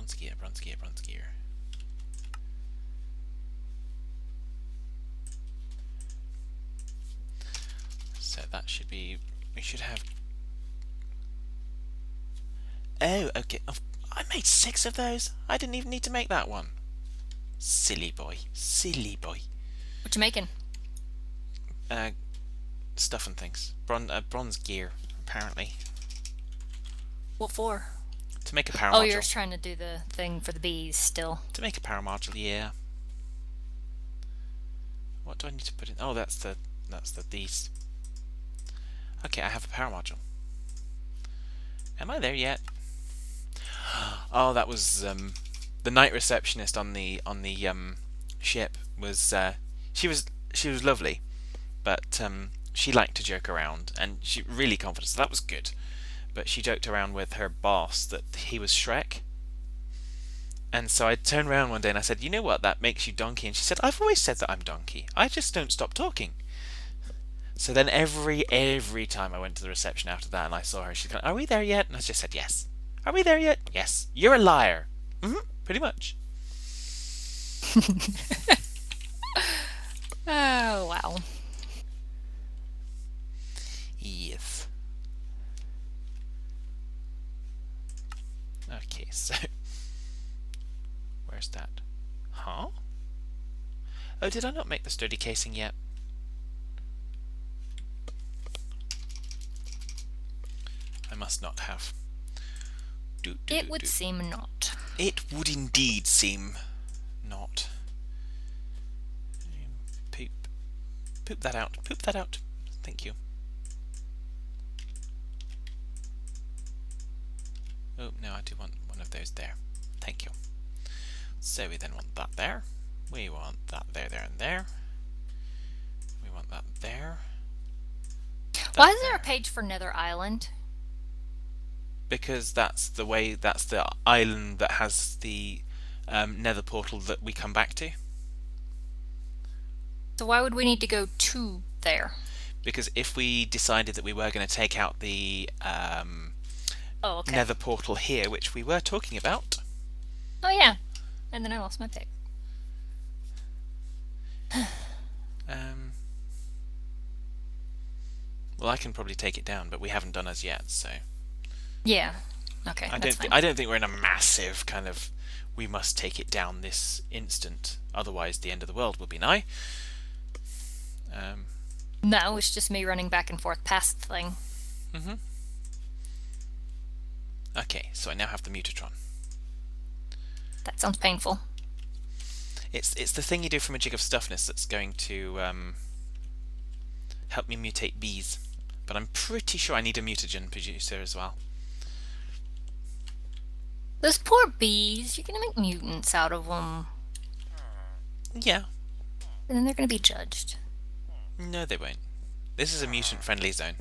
bronze gear, bronze gear, bronze gear. So that should be, we should have, oh, okay, I made 6 of those. I didn't even need to make that one. Silly boy, silly boy. What you making? Stuff and things. Bronze gear, apparently. What for? To make a power Oh, module. you're just trying to do the thing for the bees still. To make a power module, yeah. What do I need to put in? Oh, that's these. Okay, I have a power module. Am I there yet? Oh, that was the night receptionist on the ship was she was lovely, but she liked to joke around, and she really confident, so that was good. But she joked around with her boss that he was Shrek. And so I turned around one day and I said, you know what, that makes you donkey. And she said, I've always said that I'm donkey. I just don't stop talking. So then every time I went to the reception after that and I saw her, she's going, are we there yet? And I just said, yes. Are we there yet? Yes. You're a liar. Pretty much. Oh, wow. Yes. Okay, so where's that? Huh? Oh, did I not make the sturdy casing yet? I must not have. It would seem not. It would indeed seem not. Poop that out. Poop that out. Thank you. Oh, no, I do want one of those there. Thank you. So we then want that there. We want that there, there, and there. We want that there. Why is there a page for Nether Island? Because that's the way, that's the island that has the nether portal that we come back to. So why would we need to go to there? Because if we decided that we were going to take out the nether portal here, which we were talking about. Oh yeah, and then I lost my pick. Well, I can probably take it down, but we haven't done as yet, so. Yeah. Okay. I don't think we're in a massive kind of we must take it down this instant, otherwise the end of the world will be nigh. No, it's just me running back and forth past the thing. Okay, so I now have the Mutatron. That sounds painful. It's the thing you do from a jig of stuffness that's going to help me mutate bees. But I'm pretty sure I need a mutagen producer as well. Those poor bees, you're going to make mutants out of them. Yeah. And then they're going to be judged. No, they won't. This is a mutant-friendly zone.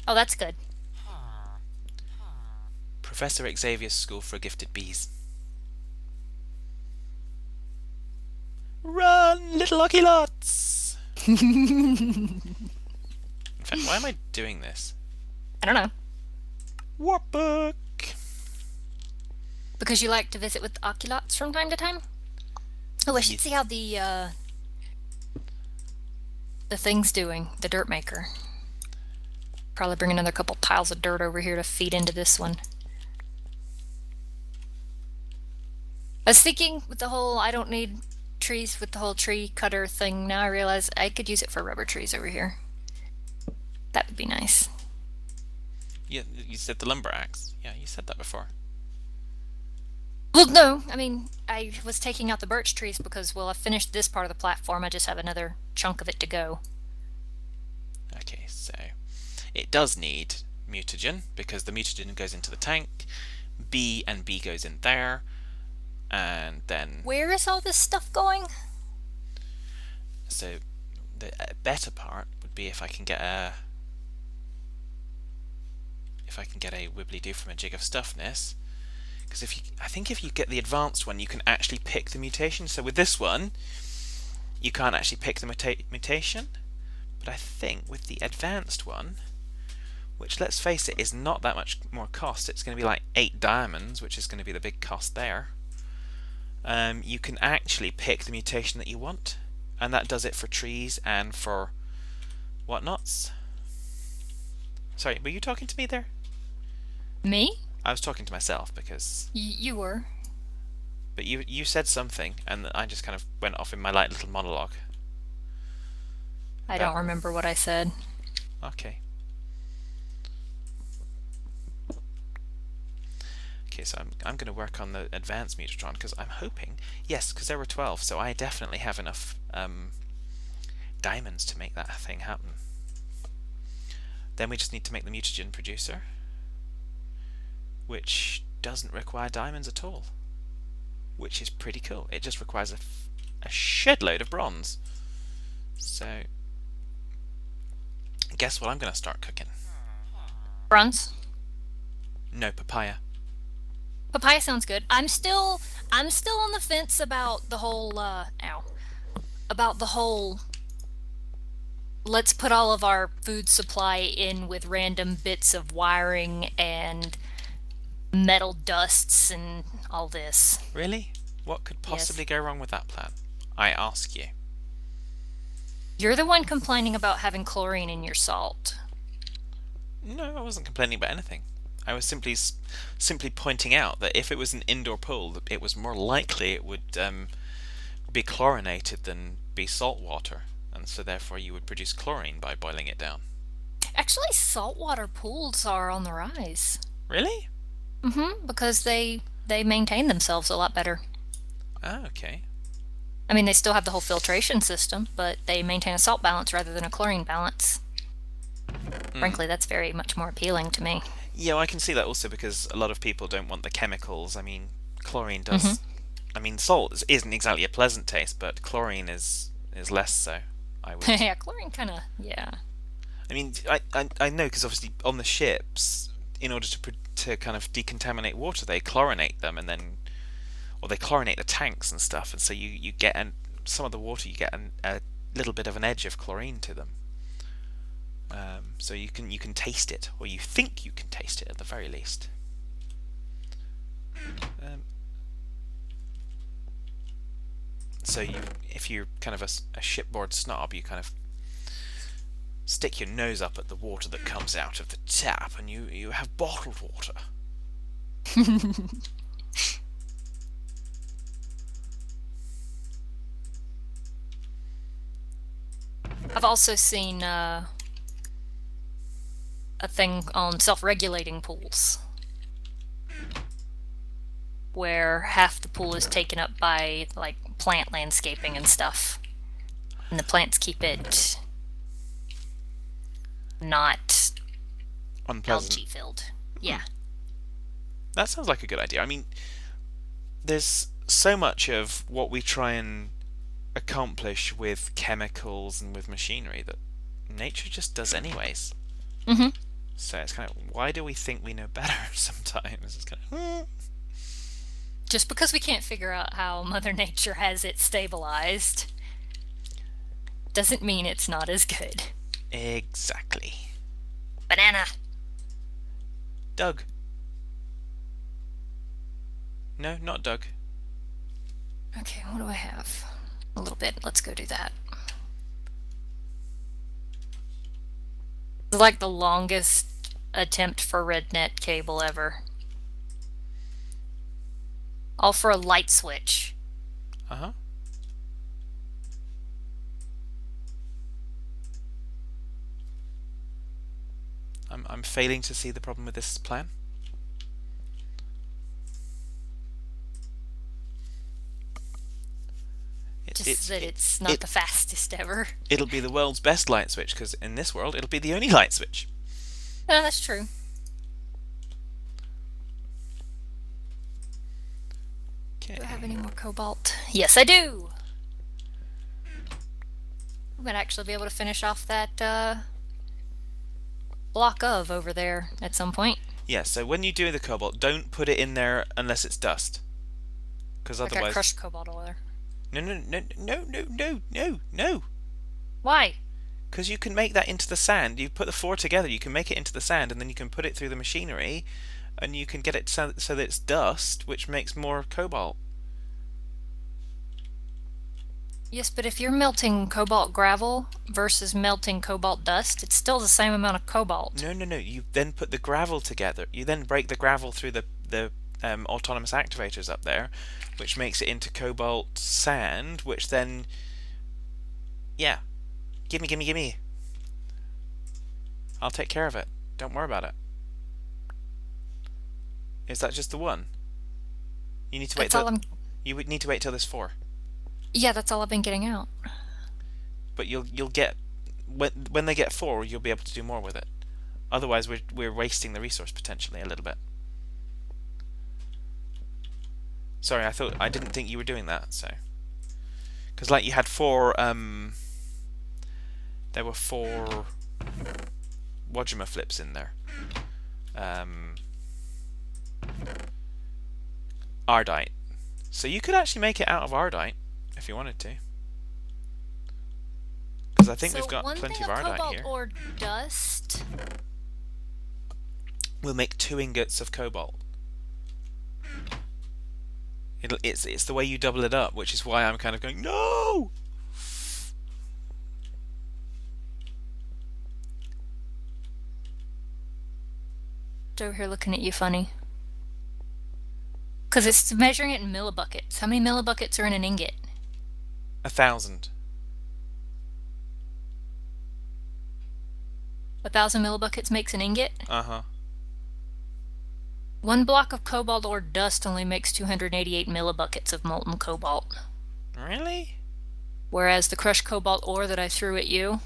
Oh, that's good. Professor Xavier's School for Gifted Bees. Run, little ocelots! In fact, why am I doing this? I don't know. Warp book! Because you like to visit with oculots from time to time? Oh, I should see how the thing's doing, the dirt maker. Probably bring another couple piles of dirt over here to feed into this one. I was thinking with the whole I don't need trees with the whole tree cutter thing. Now I realize I could use it for rubber trees over here. That would be nice. Yeah, you said the lumber axe. Yeah, you said that before. Well, no, I mean, I was taking out the birch trees because, well, I've finished this part of the platform. I just have another chunk of it to go. Okay, so it does need mutagen because the mutagen goes into the tank. B and B goes in there. And then... Where is all this stuff going? So the better part would be if I can get a... wibbly-doo from a jig of stuffness. Because I think if you get the advanced one, you can actually pick the mutation. So with this one, you can't actually pick the mutation. But I think with the advanced one, which, let's face it, is not that much more cost. It's going to be like 8 diamonds, which is going to be the big cost there. You can actually pick the mutation that you want, and that does it for trees and for whatnots. Sorry, were you talking to me there? Me? I was talking to myself because... You were. But you said something, and I just kind of went off in my light little monologue. I don't remember what I said. Okay. Okay, so I'm going to work on the advanced mutatron because I'm hoping, yes, because there were 12, so I definitely have enough diamonds to make that thing happen. Then we just need to make the mutagen producer, which doesn't require diamonds at all, which is pretty cool. It just requires a shed load of bronze. So, guess what I'm going to start cooking? Bronze? No, papaya. Papaya sounds good. I'm still on the fence about the whole let's put all of our food supply in with random bits of wiring and metal dusts and all this. Really? What could possibly go wrong with that plan? I ask you. You're the one complaining about having chlorine in your salt. No, I wasn't complaining about anything. I was simply pointing out that if it was an indoor pool, it was more likely it would be chlorinated than be salt water, and so therefore you would produce chlorine by boiling it down. Actually, saltwater pools are on the rise. Really? Because they maintain themselves a lot better. Ah, okay. I mean, they still have the whole filtration system, but they maintain a salt balance rather than a chlorine balance. Frankly, that's very much more appealing to me. Yeah, well, I can see that also because a lot of people don't want the chemicals. I mean, chlorine does. I mean, salt isn't exactly a pleasant taste, but chlorine is less so. I would. Yeah, chlorine kind of, yeah. I mean, I know because obviously on the ships, in order to kind of decontaminate water, they chlorinate them and then, or they chlorinate the tanks and stuff, and so you get some of the water you get a little bit of an edge of chlorine to them. So you can taste it, or you think you can taste it at the very least. So if you're kind of a shipboard snob, you kind of stick your nose up at the water that comes out of the tap, and you have bottled water. I've also seen a thing on self-regulating pools where half the pool is taken up by like plant landscaping and stuff, and the plants keep it not Unpleasant. algae filled. Yeah. That sounds like a good idea. I mean, there's so much of what we try and accomplish with chemicals and with machinery that nature just does anyways. So it's kind of, why do we think we know better sometimes? It's kind of, Just because we can't figure out how Mother Nature has it stabilized doesn't mean it's not as good. Exactly. Banana. Doug. No, not Doug. Okay, what do I have? A little bit. Let's go do that. It's like the longest attempt for RedNet cable ever. All for a light switch. Uh-huh. I'm failing to see the problem with this plan. It's not the fastest ever. It'll be the world's best light switch, because in this world it'll be the only light switch. No, that's true. Okay. Do I have any more cobalt? Yes, I do! I'm gonna actually be able to finish off that block of over there at some point. Yeah, so when you do the cobalt, don't put it in there unless it's dust. Because I got otherwise... crushed cobalt over there. No. Why? Because you can make that into the sand. You put the four together, you can make it into the sand, and then you can put it through the machinery, and you can get it so that it's dust, which makes more cobalt. Yes, but if you're melting cobalt gravel versus melting cobalt dust, it's still the same amount of cobalt. No, no, no. You then put the gravel together. You then break the gravel through the autonomous activators up there, which makes it into cobalt sand, which then, yeah, gimme, gimme, gimme. I'll take care of it. Don't worry about it. Is that just the one? You need to wait. You would need to wait till there's 4. Yeah, that's all I've been getting out. But you'll get when they get 4, you'll be able to do more with it. Otherwise, we're wasting the resource potentially a little bit. Sorry, I didn't think you were doing that. So, because like you had 4, there were 4 Wajima flips in there. Ardite. So you could actually make it out of Ardite if you wanted to. Because I think we've got plenty of Ardite cobalt here. Or dust. We'll make 2 ingots of cobalt. It's the way you double it up, which is why I'm kind of going, no! Over here looking at you funny. Because it's measuring it in millibuckets. How many millibuckets are in an ingot? 1,000. 1,000 millibuckets makes an ingot? Uh-huh. 1 block of cobalt ore dust only makes 288 millibuckets of molten cobalt. Really? Whereas the crushed cobalt ore that I threw at you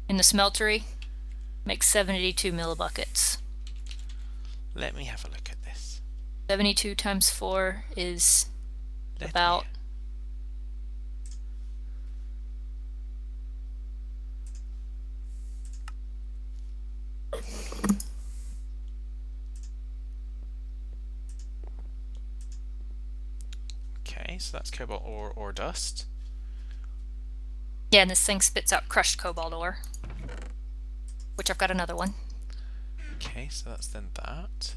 in the smeltery makes 72 millibuckets. Let me have a look at this. 72 times 4 is about... Okay, so that's cobalt ore or dust. Yeah, and this thing spits out crushed cobalt ore, which I've got another one. Okay, so that's then that.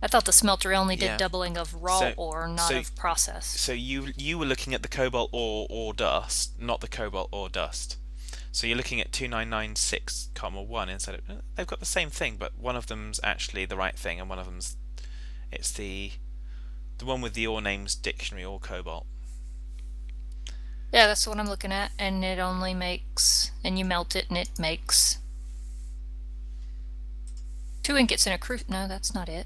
I thought the smelter only did doubling of raw ore, not so, of processed. So you were looking at the cobalt ore or dust, not the cobalt ore dust. So you're looking at 2996,1 instead of... They've got the same thing, but one of them's actually the right thing, and one of them's... It's the one with the ore names dictionary, ore cobalt. Yeah, that's what I'm looking at, and it only makes... And you melt it, and it makes... 2 ingots in a crucible. No, that's not it.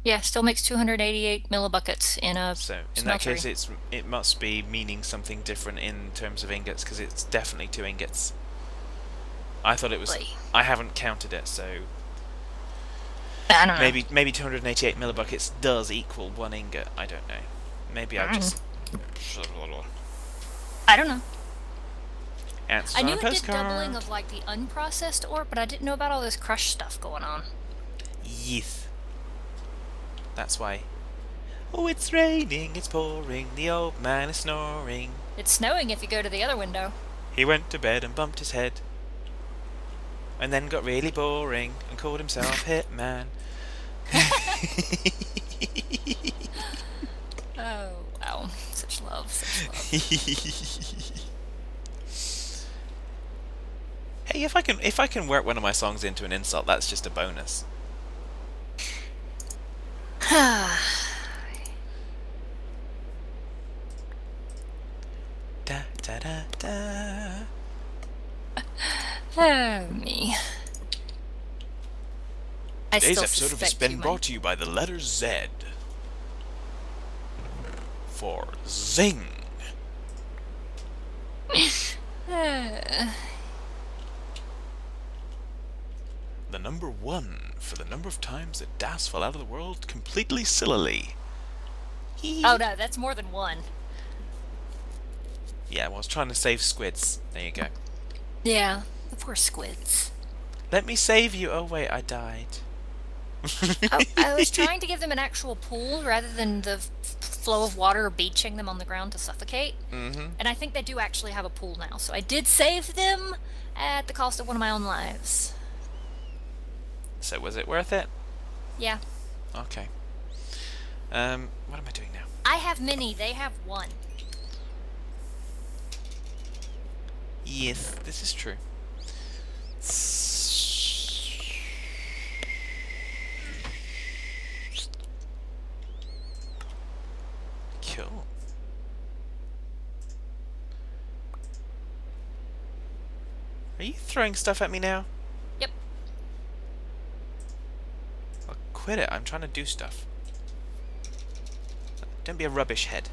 Yeah, still makes 288 millibuckets in a So in that case, it must be meaning something different in terms of ingots, because it's definitely 2 ingots. I thought it was. I haven't counted it, so I don't know. Maybe 288 millibuckets does equal 1 ingot. I don't know. Maybe I just. I don't know. Answers I knew on a it did postcard. doubling of like the unprocessed ore, but I didn't know about all this crushed stuff going on. Yes. That's why. Oh, it's raining, it's pouring, the old man is snoring. It's snowing if you go to the other window. He went to bed and bumped his head. And then got really boring and called himself Hitman. Oh, wow. Such love, such love. Hey, if I can work one of my songs into an insult, that's just a bonus. Da da da da. Oh, me. Today's episode of has been brought to you by the letter Z. For zing. The number 1 for the number of times that Das fell out of the world completely sillily. Oh no, that's more than 1. Yeah, well, I was trying to save squids. There you go. Yeah, the poor squids. Let me save you. Oh wait, I died. I was trying to give them an actual pool rather than the flow of water beaching them on the ground to suffocate. Mm-hmm. And I think they do actually have a pool now. So I did save them at the cost of one of my own lives. So was it worth it? Yeah. Okay. What am I doing now? I have many. They have one. Yes, this is true. Cool. Are you throwing stuff at me now? Yep. Well, quit it. I'm trying to do stuff. Don't be a rubbish head.